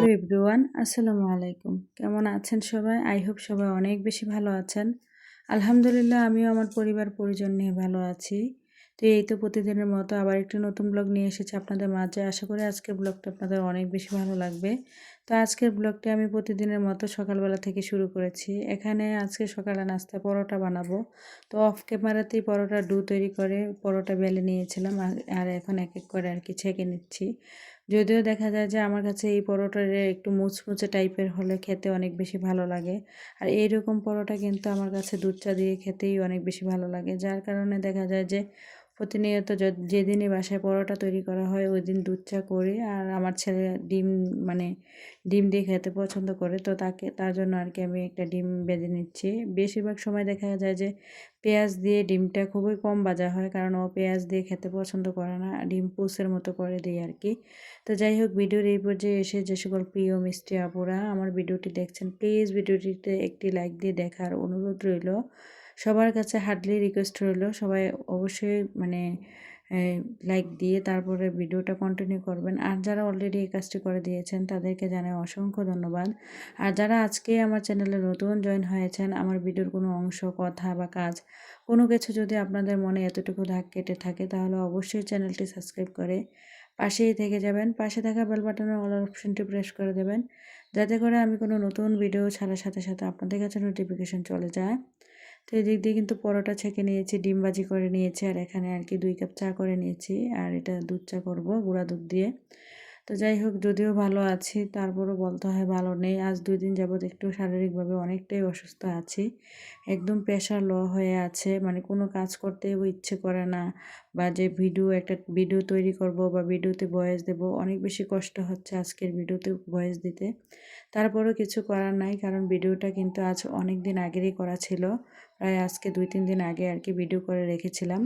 Hello everyone, আসসালামু আলাইকুম। কেমন আছেন সবাই? আই হোপ সবাই অনেক বেশি ভালো আছেন। আলহামদুলিল্লাহ আমিও আমার পরিবার পরিজন নিয়ে ভালো আছি। তো এই তো প্রতিদিনের মতো আবার একটি নতুন ব্লগ নিয়ে এসেছি আপনাদের মাঝে। আশা করি আজকের ব্লগটা আপনাদের অনেক বেশি ভালো লাগবে। তো আজকের ব্লগটি আমি প্রতিদিনের মতো সকালবেলা থেকে শুরু করেছি। এখানে আজকে সকালে নাস্তায় পরোটা বানাবো। তো অফ ক্যামেরাতেই পরোটা ডো তৈরি করে পরোটা বেলে নিয়েছিলাম আর এখন এক এক করে আর কি ছেঁকে নিচ্ছি। যদিও দেখা যায় যে আমার কাছে এই পরোটাটা একটু মুচমুচে টাইপের হলে খেতে অনেক বেশি ভালো লাগে। আর এইরকম পরোটা কিন্তু আমার কাছে দুধ চা দিয়ে খেতেই অনেক বেশি ভালো লাগে। যার কারণে দেখা যায় যে প্রতিনিয়ত যেদিনই বাসায় পরোটা তৈরি করা হয় ওই দিন দুধ চা করি। আর আমার ছেলে ডিম মানে ডিম দিয়ে খেতে পছন্দ করে, তো তার জন্য আর কি আমি একটা ডিম ভেজে নিচ্ছি। বেশিরভাগ সময় দেখা যায় যে পেঁয়াজ দিয়ে ডিমটা খুবই কম ভাজা হয়, কারণ ও পেঁয়াজ দিয়ে খেতে পছন্দ করে না, ডিম পোসের মতো করে দিই আর কি। তো যাই হোক, ভিডিওর এই পর্যায়ে এসে যে সকল প্রিয় মিষ্টি আপুরা আমার ভিডিওটি দেখছেন, প্লিজ ভিডিওটিতে একটি লাইক দিয়ে দেখার অনুরোধ রইল। সবার কাছে হার্ডলি রিকোয়েস্ট রইল, সবাই অবশ্যই লাইক দিয়ে তারপরে ভিডিওটা কন্টিনিউ করবেন। আর যারা অলরেডি এই কাজটি করে দিয়েছেন তাদেরকে জানাই অসংখ্য ধন্যবাদ। আর যারা আজকে আমার চ্যানেলে নতুন জয়েন হয়েছেন, আমার ভিডিওর কোনো অংশ, কথা বা কাজ কোনো কিছু যদি আপনাদের মনে এতটুকু দাগ কেটে থাকে তাহলে অবশ্যই চ্যানেলটি সাবস্ক্রাইব করে পাশেই থেকে যাবেন। পাশে থাকা বেল বাটনের অল অপশনটি প্রেস করে দেবেন, যাতে করে আমি কোনো নতুন ভিডিও ছাড়ার সাথে সাথে আপনাদের কাছে নোটিফিকেশন চলে যায়। তো এদিক দিয়ে কিন্তু পরোটা ছেঁকে নিয়েছি, ডিম ভাজি করে নিয়েছি, আর এখানে আর কি 2 কাপ চা করে নিয়েছি। আর এটা দুধ চা করব গুঁড়া দুধ দিয়ে। তো যাই হোক, যদিও ভালো আছি তারপরও বলতে হয় ভালো নেই। আজ 2 দিন যাবৎ একটু শারীরিকভাবে অনেকটাই অসুস্থ আছি। একদম প্রেশার লো হয়ে আছে, মানে কোনো কাজ করতেও ইচ্ছে করে না, বা যে একটা ভিডিও তৈরি করব বা ভিডিওতে ভয়েস দেব, অনেক বেশি কষ্ট হচ্ছে আজকের ভিডিওতে ভয়েস দিতে। তারপরেও কিছু করার নাই, কারণ ভিডিওটা কিন্তু আজ অনেক দিন আগেরই করা ছিল। প্রায় আজকে 2-3 দিন আগে আর কি ভিডিও করে রেখেছিলাম।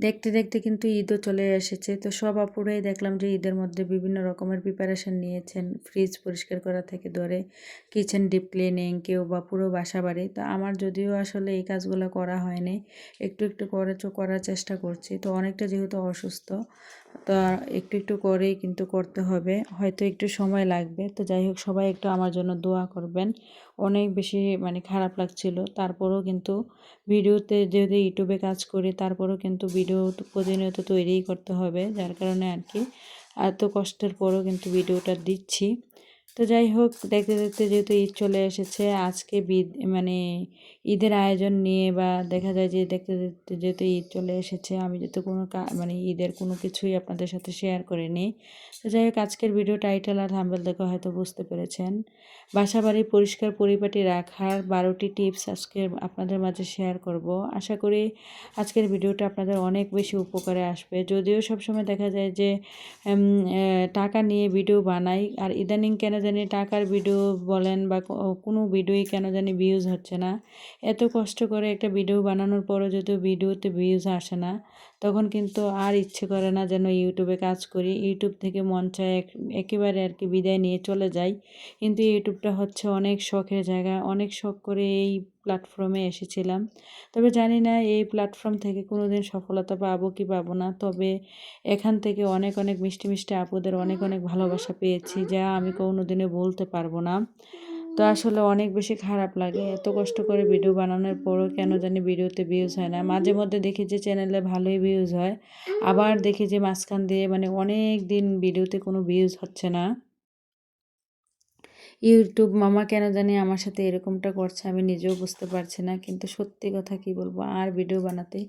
দেখতে দেখতে কিন্তু ঈদও চলে এসেছে। তো সব আপুরাই দেখলাম যে ঈদের মধ্যে বিভিন্ন রকমের প্রিপারেশন নিয়েছেন, ফ্রিজ পরিষ্কার করা থেকে ধরে কিচেন ডিপ ক্লিনিং, কেউ বা পুরো বাসা বাড়ি। তো আমার যদিও আসলে এই কাজগুলো করা হয়নি, একটু একটু করার চেষ্টা করছি। তো অনেকটা যেহেতু অসুস্থ, তো একটু একটু করেই কিন্তু করতে হবে, হয়তো একটু সময় লাগবে। তো যাই হোক, সবাই একটু আমার জন্য দোয়া করবেন। অনেক বেশি খারাপ লাগছিল, তারপরেও কিন্তু ভিডিওতে যেহেতু ইউটিউবে কাজ করি তারপরেও কিন্তু ভিডিও প্রতিনিয়ত তৈরিই করতে হবে, যার কারণে আর কি এত কষ্টের পরেও কিন্তু ভিডিওটা দিচ্ছি। তো যাই হোক, দেখতে দেখতে যেহেতু ঈদ চলে এসেছে, আজকে ঈদের আয়োজন নিয়ে বা দেখা যায় যে দেখতে দেখতে যেহেতু ঈদ চলে এসেছে, আমি যেহেতু কোনো ঈদের কোনো কিছুই আপনাদের সাথে শেয়ার করিনি। তো যাই হোক, আজকের ভিডিও টাইটেল আর থাম্বনেল দেখে হয়তো বুঝতে পেরেছেন। বাসাবাড়ি পরিষ্কার পরিপাটি রাখার 12টি টিপস আজকে আপনাদের মাঝে শেয়ার করব। আশা করি আজকের ভিডিওটা আপনাদের অনেক বেশি উপকারে আসবে। যদিও সবসময় দেখা যায় যে টাকা নিয়ে ভিডিও বানাই, আর ইদানিং কেন জানি টাকার ভিডিও বলেন বা কোনো ভিডিওই কেন জানি ভিউজ হচ্ছে না। এত কষ্ট করে একটা ভিডিও বানানোর পরও যদিও ভিডিওতে ভিউজ আসে না, তখন কিন্তু আর ইচ্ছে করে না যেন ইউটিউবে কাজ করি। ইউটিউব থেকে মন চায় একেবারে আর কি বিদায় নিয়ে চলে যাই। কিন্তু ইউটিউবটা হচ্ছে অনেক শখের জায়গা, অনেক শখ করে এই প্ল্যাটফর্মে এসেছিলাম। তবে জানি না এই প্ল্যাটফর্ম থেকে কোনো দিন সফলতা পাবো কি পাবো না, তবে এখান থেকে অনেক অনেক মিষ্টি মিষ্টি আপুদের অনেক অনেক ভালোবাসা পেয়েছি, যা আমি কোনো দিনে বলতে পারবো না। তো আসলে অনেক বেশি খারাপ লাগে, এত কষ্ট করে ভিডিও বানানোর পরও কেন জানি ভিডিওতে ভিউজ হয় না। মাঝে মধ্যে দেখি যে চ্যানেলে ভালোই ভিউজ হয়, আবার দেখি যে মাঝখান দিয়ে অনেক দিন ভিডিওতে কোনো ভিউজ হচ্ছে না। ইউটিউব মামা কেন জানি আমার সাথে এরকমটা করছে, আমি নিজেও বুঝতে পারছি না। কিন্তু সত্যি কথা কি বলবো, আর ভিডিও বানাতে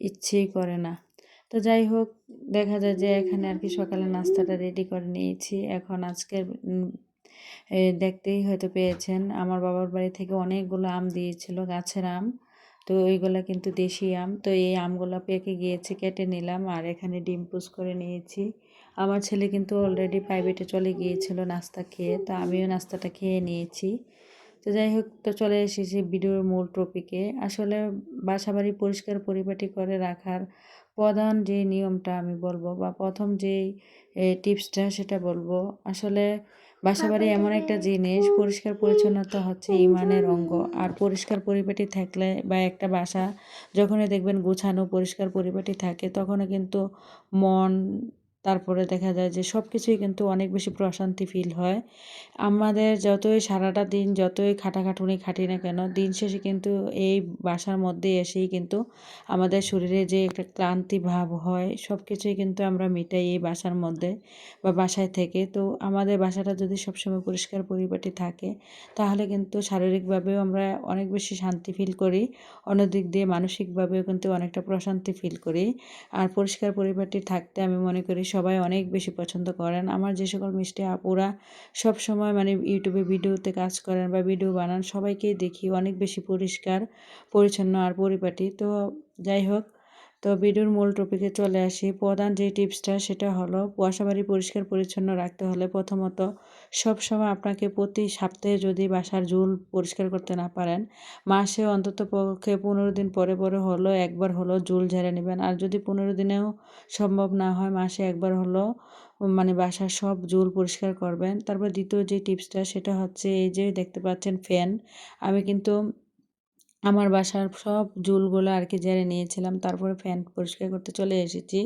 ইচ্ছেই করে না। তো যাই হোক, দেখা যায় যে এখানে আর কি সকালে নাস্তাটা রেডি করে নিয়েছি। এখন আজকের দেখতেই হয়তো পেয়েছেন, আমার বাবার বাড়ি থেকে অনেকগুলো আম দিয়েছিল, গাছের আম। তো ওইগুলা কিন্তু দেশি আম। তো এই আমগুলো পেকে গিয়েছে, কেটে নিলাম। আর এখানে ডিম পোচ করে নিয়েছি। আমার ছেলে কিন্তু অলরেডি প্রাইভেটে চলে গিয়েছিল নাস্তা খেয়ে, তো আমিও নাস্তাটা খেয়ে নিয়েছি। তো যাই হোক, তো চলে এসেছি ভিডিওর মূল টপিকে। আসলে বাসাবাড়ি পরিষ্কার পরিপাটি করে রাখার প্রধান যে নিয়মটা আমি বলবো, বা প্রথম যেই টিপসটা সেটা বলবো। আসলে বাসাবাড়ি এমন একটা জিনিস, পরিষ্কার পরিচ্ছন্নতা হচ্ছে ইমানের অঙ্গ। আর পরিষ্কার পরিপাটি থাকলে বা একটা বাসা যখনই দেখবেন গোছানো পরিষ্কার পরিপাটি থাকে, তখনও কিন্তু মন তারপরে দেখা যায় যে সব কিছুই কিন্তু অনেক বেশি প্রশান্তি ফিল হয়। আমাদের যতই সারাটা দিন যতই খাটাখাটুনি খাটি না কেন, দিন শেষে কিন্তু এই বাসার মধ্যে এসেই কিন্তু আমাদের শরীরে যে একটা ক্লান্তি ভাব হয়, সব কিছুই কিন্তু আমরা মিটাই এই বাসার মধ্যে বা বাসায় থেকে। তো আমাদের বাসাটা যদি সবসময় পরিষ্কার পরিপাটি থাকে, তাহলে কিন্তু শারীরিকভাবেও আমরা অনেক বেশি শান্তি ফিল করি। অন্যদিক দিয়ে মানসিকভাবেও কিন্তু অনেকটা প্রশান্তি ফিল করি। আর পরিষ্কার পরিপাটি থাকতে আমি মনে করি সবাই অনেক বেশি পছন্দ করেন। আমার যে সকল মিষ্টি আপুরা সবসময় মানে ইউটিউবে ভিডিওতে কাজ করেন বা ভিডিও বানান, সবাইকেই দেখি অনেক বেশি পরিষ্কার পরিচ্ছন্ন আর পরিপাটি। তো যাই হোক, তো ভিডিওর মূল টপিকে চলে আসি। প্রধান যে টিপসটা সেটা হলো, বাসাবাড়ি পরিষ্কার পরিচ্ছন্ন রাখতে হলে প্রথমত সবসময় আপনাকে প্রতি সপ্তাহে যদি বাসার ঝুল পরিষ্কার করতে না পারেন, মাসে অন্ততপক্ষে ১৫ দিন পরে পরে হলেও একবার হলেও ঝুল ঝেড়ে নেবেন। আর যদি ১৫ দিনেও সম্ভব না হয়, মাসে একবার হলেও মানে বাসার সব ঝুল পরিষ্কার করবেন। তারপর দ্বিতীয় যে টিপসটা সেটা হচ্ছে, এই যে দেখতে পাচ্ছেন ফ্যান, আমি কিন্তু আমার বাসার সব ঝুলগুলো আর কি ঝেড়ে নিয়েছিলাম। তারপরে ফ্যান পরিষ্কার করতে চলে এসেছি।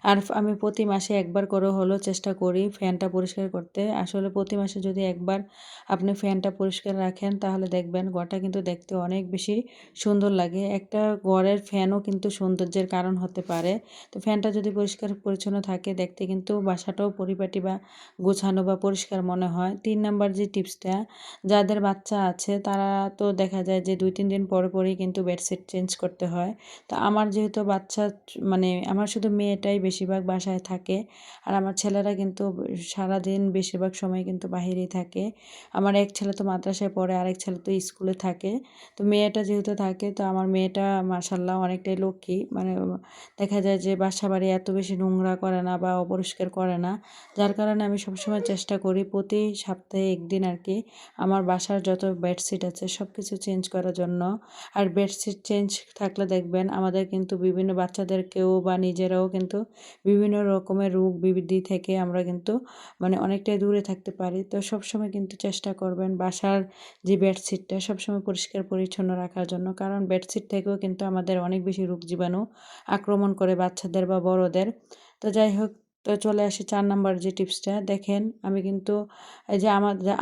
আর আমি প্রতি মাসে একবার করে হলেও চেষ্টা করি ফ্যানটা পরিষ্কার করতে। আসলে প্রতি মাসে যদি একবার আপনি ফ্যানটা পরিষ্কার রাখেন, তাহলে দেখবেন ঘরটা কিন্তু দেখতে অনেক বেশি সুন্দর লাগে। একটা ঘরের ফ্যানও কিন্তু সৌন্দর্যের কারণ হতে পারে। তো ফ্যানটা যদি পরিষ্কার পরিচ্ছন্ন থাকে, দেখতে কিন্তু বাসাটাও পরিপাটি বা গোছানো বা পরিষ্কার মনে হয়। ৩ নাম্বার যে টিপসটা, যাদের বাচ্চা আছে তারা তো দেখা যায় যে ২-৩ দিন পরে পরেই কিন্তু বেডশিট চেঞ্জ করতে হয়। তো আমার যেহেতু বাচ্চা মানে আমার শুধু মেয়েটাই বেশিরভাগ বাসায় থাকে, আর আমার ছেলেরা কিন্তু সারাদিন বেশিরভাগ সময় কিন্তু বাহিরেই থাকে। আমার এক ছেলে তো মাদ্রাসায় পড়ে, আরেক ছেলে তো স্কুলে থাকে। তো মেয়েটা যেহেতু থাকে, তো আমার মেয়েটা মাশাআল্লাহ অনেকটাই লক্ষ্মী। মানে দেখা যায় যে বাসা বাড়ি এত বেশি নোংরা করে না বা অপরিষ্কার করে না। যার কারণে আমি সবসময় চেষ্টা করি প্রতি সপ্তাহে ১ দিন আর কি আমার বাসার যত বেডশিট আছে সব কিছু চেঞ্জ করার জন্য। আর বেডশিট চেঞ্জ থাকলে দেখবেন আমাদের কিন্তু বিভিন্ন বাচ্চাদেরকেও বা নিজেরাও কিন্তু বিভিন্ন রকমের রোগ ব্যাধি থেকে আমরা কিন্তু মানে অনেকটাই দূরে থাকতে পারি। তো সবসময় কিন্তু চেষ্টা করবেন বাসার যে বেডশিটটা সবসময় পরিষ্কার পরিচ্ছন্ন রাখার জন্য। কারণ বেডশিট থেকেও কিন্তু আমাদের অনেক বেশি রোগ জীবাণু আক্রমণ করে বাচ্চাদের বা বড়দের। তো যাই হোক, তো চলে আসি ৪ নাম্বার যে টিপসটা। দেখেন আমি কিন্তু এই যে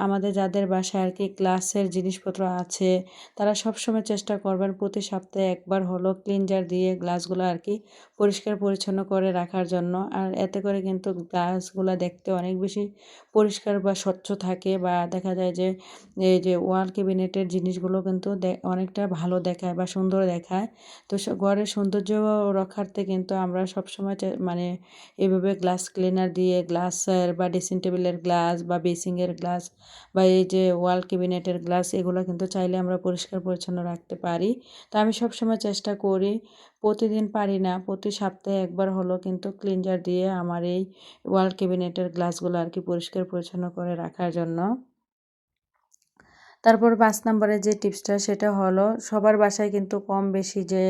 আমাদের যাদের বাসায় আর কি গ্লাসের জিনিসপত্র আছে, তারা সবসময় চেষ্টা করবেন প্রতি সপ্তাহে একবার হলো ক্লিনজার দিয়ে গ্লাসগুলো আর কি পরিষ্কার পরিচ্ছন্ন করে রাখার জন্য। আর এতে করে কিন্তু গ্লাসগুলো দেখতে অনেক বেশি পরিষ্কার বা স্বচ্ছ থাকে, বা দেখা যায় যে এই যে ওয়াল ক্যাবিনেটের জিনিসগুলো কিন্তু অনেকটা ভালো দেখায় বা সুন্দর দেখায়। তো ঘরের সৌন্দর্য রক্ষার্থে কিন্তু আমরা সবসময় মানে এভাবে গ্লাস ক্লিনার দিয়ে গ্লাসের বা ড্রেসিং টেবিলের গ্লাস বা বেসিংয়ের গ্লাস বা এই যে ওয়াল ক্যাবিনেটের গ্লাস, এগুলো কিন্তু চাইলে আমরা পরিষ্কার পরিচ্ছন্ন রাখতে পারি। তো আমি সবসময় চেষ্টা করি, প্রতিদিন পারি না, প্রতি সপ্তাহে একবার হলো কিন্তু ক্লিনজার দিয়ে আমার এই ওয়াল ক্যাবিনেটের গ্লাসগুলো আর কি পরিষ্কার পরিচ্ছন্ন করে রাখার জন্য। তারপর ৫ নম্বরে যে টিপসটা সেটা হলো, সবার বাসায় কিন্তু কম বেশি যে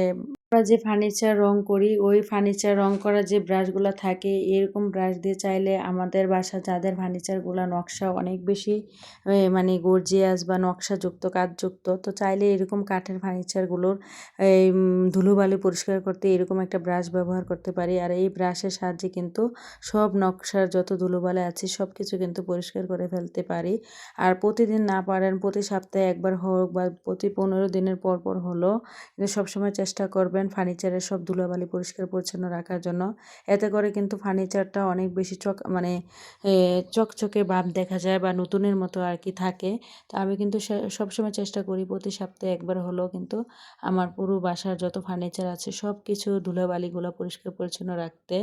আমরা যে ফার্নিচার রং করি, ওই ফার্নিচার রং করা যে ব্রাশগুলো থাকে, এরকম ব্রাশ দিয়ে চাইলে আমাদের বাসা যাদের ফার্নিচারগুলো নকশা অনেক বেশি মানে গর্জিয়াস বা নকশাযুক্ত কাজযুক্ত, তো চাইলে এরকম কাঠের ফার্নিচারগুলোর এই ধুলোবালি পরিষ্কার করতে এরকম একটা ব্রাশ ব্যবহার করতে পারি। আর এই ব্রাশের সাহায্যে কিন্তু সব নকশার যত ধুলোবালি আছে সব কিছু কিন্তু পরিষ্কার করে ফেলতে পারি। আর প্রতিদিন না পারেন প্রতি সপ্তাহে একবার হোক বা প্রতি ১৫ দিনের পর পর হলো, কিন্তু সবসময় চেষ্টা করবেন ফার্নিচারের সব ধুলাবালি পরিষ্কার পরিচ্ছন্ন রাখার জন্য। এতে করে কিন্তু ফার্নিচারটা অনেক বেশি মানে চকচকে ভাব দেখা যায় বা নতুনের মতো আর কি থাকে। তো আমি কিন্তু সবসময় চেষ্টা করি প্রতি সপ্তাহে একবার হলেও কিন্তু আমার পুরো বাসার যত ফার্নিচার আছে সব কিছু ধুলাবালিগুলো পরিষ্কার পরিচ্ছন্ন রাখতে।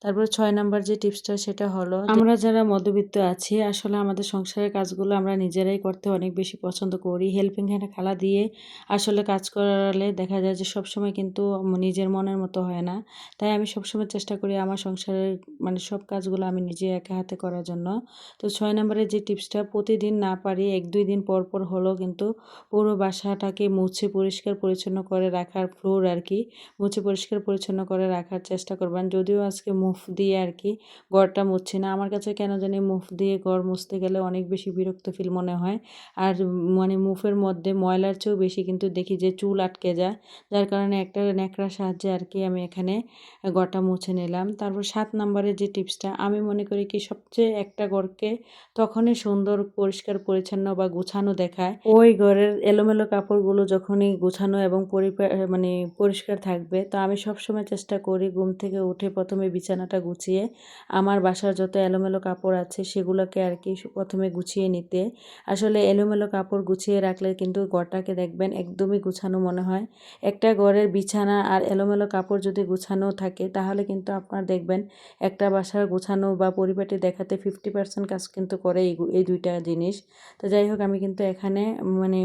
তারপরে ৬ নাম্বার যে টিপসটা সেটা হলো, আমরা যারা মধ্যবিত্ত আছি আসলে আমাদের সংসারের কাজগুলো আমরা নিজেরাই করতে অনেক বেশি পছন্দ করি। হেল্পিং হ্যান্ড খালা দিয়ে আসলে কাজ করালে দেখা যায় যে সবসময় কিন্তু নিজের মনের মতো হয় না। তাই আমি সবসময় চেষ্টা করি আমার সংসারের মানে সব কাজগুলো আমি নিজে একা হাতে করার জন্য। তো ৬ নাম্বারের যে টিপসটা, প্রতিদিন না পারি ১-২ দিন পর পর হলেও কিন্তু পুরো বাসাটাকে মুছে পরিষ্কার পরিচ্ছন্ন করে রাখার, ফ্লোর আর কি মুছে পরিষ্কার পরিচ্ছন্ন করে রাখার চেষ্টা করবেন। যদিও আজকে মুভ দিয়ে আর কি ঘরটা মুছছি না। আমার কাছে কেন জানি মুভ দিয়ে ঘর মুছতে গেলে অনেক বেশি বিরক্ত ফিল মনে হয়। আর মানে মুভের মধ্যে ময়লার চেয়েও বেশি কিন্তু দেখি যে চুল আটকে যায়। যার কারণে একটা ন্যাকড়ার সাহায্যে আর কি আমি এখানে ঘরটা মুছে নিলাম। তারপর ৭ নম্বরের যে টিপসটা, আমি মনে করি কি সবচেয়ে একটা ঘরকে তখনই সুন্দর, পরিষ্কার পরিচ্ছন্ন বা গুছানো দেখায় ওই ঘরের এলোমেলো কাপড়গুলো যখনই গুছানো এবং মানে পরিষ্কার থাকবে। তো আমি সবসময় চেষ্টা করি ঘুম থেকে উঠে প্রথমে বিছানাটা গুছিয়ে আমার বাসার যত এলোমেলো কাপড় আছে সেগুলোকে আর কি প্রথমে গুছিয়ে নিতে। আসলে এলোমেলো কাপড় গুছিয়ে রাখলে কিন্তু ঘরটাকে দেখবেন একদমই গুছানো মনে হয়। একটা ঘরের বিছানা আর এলোমেলো কাপড় যদি গুছানো থাকে তাহলে কিন্তু আপনার দেখবেন একটা বাসার গুছানো বা পরিপাটি দেখাতে 50% কাজ কিন্তু করে এই দুইটা জিনিস। তো যাই হোক, আমি কিন্তু এখানে মানে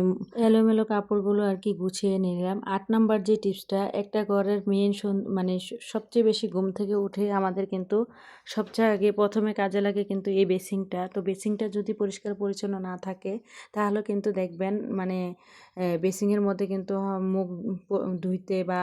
এলোমেলো কাপড়গুলো আর কি গুছিয়ে নিলাম। ৮ নাম্বার যে টিপসটা, একটা ঘরের মেইন মানে সবচেয়ে বেশি ঘুম থেকে উঠে আমাদের কিন্তু সবচেয়ে আগে প্রথমে কাজে লাগে কিন্তু এই বেসিংটা। তো বেসিংটা যদি পরিষ্কার পরিচ্ছন্ন না থাকে তাহলে কিন্তু দেখবেন মানে বেসিংয়ের মধ্যে কিন্তু মুখ ধুইতে বা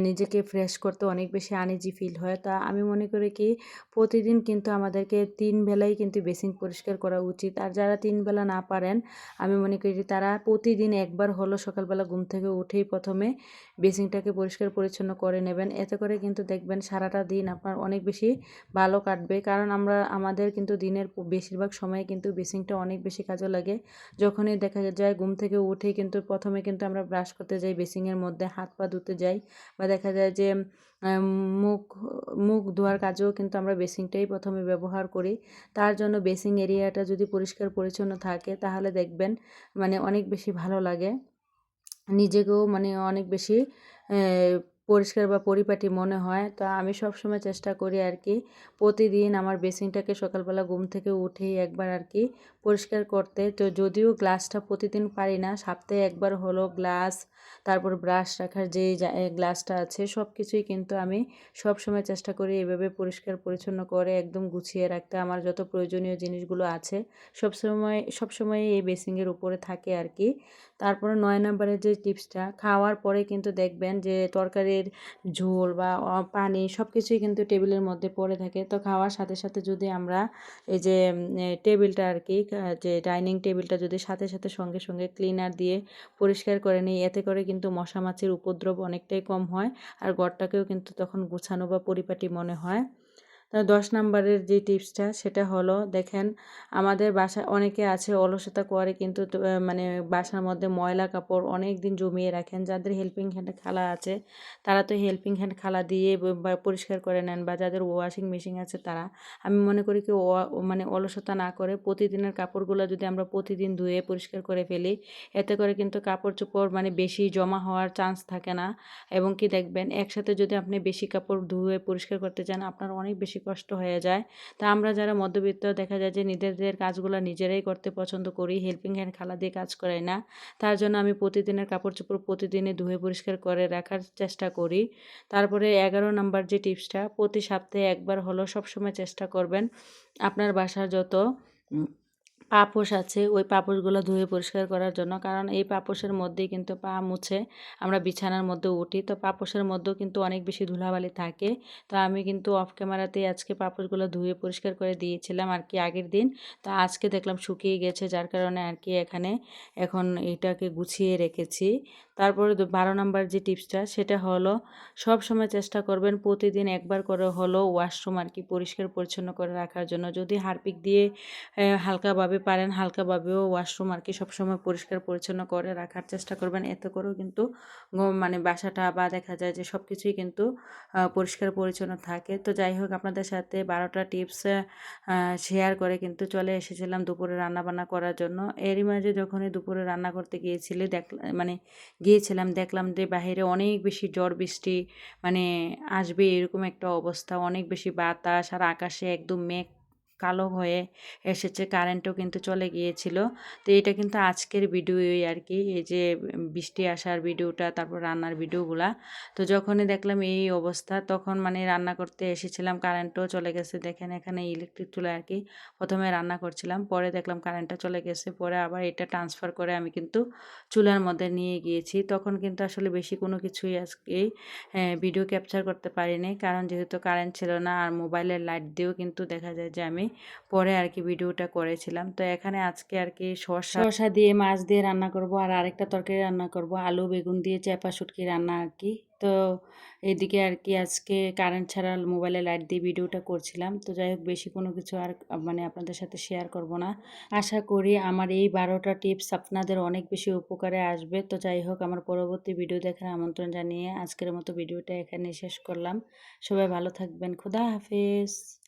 নিজেকে ফ্রেশ করতে অনেক বেশি আনইজি ফিল হয়। তা আমি মনে করি কি প্রতিদিন কিন্তু আমাদেরকে ৩ বেলাই কিন্তু বেসিং পরিষ্কার করা উচিত। আর যারা ৩ বেলা না পারেন, আমি মনে করি তারা প্রতিদিন একবার হলো সকালবেলা ঘুম থেকে উঠেই প্রথমে বেসিংটাকে পরিষ্কার পরিচ্ছন্ন করে নেবেন। এতে করে কিন্তু দেখবেন সারাটা দিন আপনার অনেক বেশি ভালো কাটবে। কারণ আমাদের কিন্তু দিনের বেশিরভাগ সময় কিন্তু বেসিংটা অনেক বেশি কাজে লাগে। যখনই দেখা যায় ঘুম থেকে উঠেই কিন্তু প্রথমে কিন্তু আমরা ব্রাশ করতে যাই, বেসিংয়ের মধ্যে হাত পা ধুতে যাই, বা দেখা যায় যে আম মুখ মুখ ধোয়ার কাজেও কিন্তু আমরা বেসিংটাই প্রথমে ব্যবহার করি। তার জন্য বেসিং এরিয়াটা যদি পরিষ্কার পরিচ্ছন্ন থাকে তাহলে দেখবেন মানে অনেক বেশি ভালো লাগে। নিজেকেও মানে অনেক বেশি পরিষ্কার বা পরিপাটি মনে হয়। তো আমি সবসময় চেষ্টা করি আর কি প্রতিদিন আমার বেসিনটাকে সকালবেলা ঘুম থেকে উঠেই একবার আর কি পরিষ্কার করতে। তো যদিও গ্লাসটা প্রতিদিন পারি না, সপ্তাহে একবার হলো গ্লাস, তারপর ব্রাশ রাখার যে গ্লাসটা আছে সব কিছুই কিন্তু আমি সবসময় চেষ্টা করি এভাবে পরিষ্কার পরিচ্ছন্ন করে একদম গুছিয়ে রাখতে। আমার যত প্রয়োজনীয় জিনিসগুলো আছে সবসময় এই বেসিংয়ের উপরে থাকে আর কি। তারপরে ৯ নম্বরের যে টিপসটা, খাওয়ার পরে কিন্তু দেখবেন যে তরকারির ঝোল বা পানি সব কিছুই কিন্তু টেবিলের মধ্যে পড়ে থাকে। তো খাওয়ার সাথে সাথে যদি আমরা এই যে টেবিলটা আর কি, যে ডাইনিং টেবিলটা যদি সাথে সাথে সঙ্গে সঙ্গে ক্লিনার দিয়ে পরিষ্কার করে নিই, এতে করে কিন্তু মশা মাছির উপদ্রব অনেকটাই কম হয়। আর ঘরটাকেও কিন্তু তখন গুছানো বা পরিপাটি মনে হয়। তো ১০ নাম্বারের যে টিপসটা সেটা হলো, দেখেন আমাদের বাসায় অনেকে আছে অলসতা করে কিন্তু মানে বাসার মধ্যে ময়লা কাপড় অনেক দিন জমিয়ে রাখেন। যাদের হেল্পিং হ্যান্ড খালা আছে তারা তো হেল্পিং হ্যান্ড খালা দিয়ে বা পরিষ্কার করে নেন, বা যাদের ওয়াশিং মেশিন আছে তারা। আমি মনে করি কি মানে অলসতা না করে প্রতিদিনের কাপড়গুলো যদি আমরা প্রতিদিন ধুয়ে পরিষ্কার করে ফেলি, এতে করে কিন্তু কাপড় চোপড় মানে বেশি জমা হওয়ার চান্স থাকে না। এবং কি দেখবেন একসাথে যদি আপনি বেশি কাপড় ধুয়ে পরিষ্কার করতে চান আপনার অনেক বেশি কষ্ট হয়ে যায়। তা আমরা যারা মধ্যবিত্ত দেখা যায় যে নিজেদের কাজগুলো নিজেরাই করতে পছন্দ করি, হেল্পিং হ্যান্ড খালা দিয়ে কাজ করাই না। তার জন্য আমি প্রতিদিনের কাপড় চোপড় প্রতিদিনে ধুয়ে পরিষ্কার করে রাখার চেষ্টা করি। তারপরে ১১ নাম্বার যে টিপসটা, প্রতি সপ্তাহে একবার হলো সবসময় চেষ্টা করবেন আপনার বাসার যত পাপোশ আছে ওই পাপোশগুলো ধুয়ে পরিষ্কার করার জন্য। কারণ এই পাপোশের মধ্যেই কিন্তু পা মুছে আমরা বিছানার মধ্যে উঠি। তো পাপোশের মধ্যেও কিন্তু অনেক বেশি ধুলাবালি থাকে। তো আমি কিন্তু অফ ক্যামেরাতেই আজকে পাপোশগুলো ধুয়ে পরিষ্কার করে দিয়েছিলাম আর কি আগের দিন। তো আজকে দেখলাম শুকিয়ে গেছে, যার কারণে আর কি এখন এটাকে গুছিয়ে রেখেছি। তারপরে ১২ নাম্বার যে টিপসটা সেটা হলো, সব সময় চেষ্টা করবেন প্রতিদিন একবার করে হলো ওয়াশরুম আর কি পরিষ্কার পরিচ্ছন্ন করে রাখার জন্য। যদি হারপিক দিয়ে হালকাভাবে পারেন হালকাভাবেও ওয়াশরুম আর কি সবসময় পরিষ্কার পরিচ্ছন্ন করে রাখার চেষ্টা করবেন। এতে করেও কিন্তু মানে বাসাটা বা দেখা যায় যে সব কিছুই কিন্তু পরিষ্কার পরিচ্ছন্ন থাকে। তো যাই হোক, আপনাদের সাথে ১২টা টিপস শেয়ার করে কিন্তু চলে এসেছিলাম দুপুরে রান্নাবান্না করার জন্য। এরই মাঝে যখনই দুপুরে রান্না করতে গিয়েছিলাম দেখলাম যে বাহিরে অনেক বেশি ঝড় বৃষ্টি মানে আসবে এরকম একটা অবস্থা, অনেক বেশি বাতাস আর আকাশে একদম মেঘ কালো হয়ে এসেছে, কারেন্টও কিন্তু চলে গিয়েছিল। তো এটা কিন্তু আজকের ভিডিওই আর কি, এই যে বৃষ্টি আসার ভিডিওটা, তারপর রান্নার ভিডিওগুলা। তো যখনই দেখলাম এই অবস্থা, তখন মানে রান্না করতে এসেছিলাম, কারেন্টও চলে গেছে। দেখেন এখানে ইলেকট্রিক চুলায় আর কি প্রথমে রান্না করছিলাম, পরে দেখলাম কারেন্টটা চলে গেছে, পরে আবার এটা ট্রান্সফার করে আমি কিন্তু চুলার মধ্যে নিয়ে গিয়েছি। তখন কিন্তু আসলে বেশি কোনো কিছুই আজকে ভিডিও ক্যাপচার করতে পারিনি, কারণ যেহেতু কারেন্ট ছিল না, আর মোবাইলের লাইট দিয়েও কিন্তু দেখা যায় যে আমি পরে আর কি ভিডিওটা করেছিলাম। তো এখানে আজকে আর কি শসা দিয়ে মাছ দিয়ে রান্না করব, আর আরেকটা তরকারি রান্না করব, আলু বেগুন দিয়ে চেপা শুটকি রান্না আর কি। তো এইদিকে আর কি আজকে কারেন্ট ছাড়া মোবাইলে লাইট দিয়ে ভিডিওটা করছিলাম। তো যাই হোক, বেশি কোনো কিছু আর মানে আপনাদের সাথে শেয়ার করব না। আশা করি আমার এই 12টা টিপস আপনাদের অনেক বেশি উপকারে আসবে। তো যাই হোক, আমার পরবর্তী ভিডিও দেখার আমন্ত্রণ জানিয়ে আজকের মতো ভিডিওটা এখানে শেষ করলাম। সবাই ভালো থাকবেন। খোদা হাফেজ।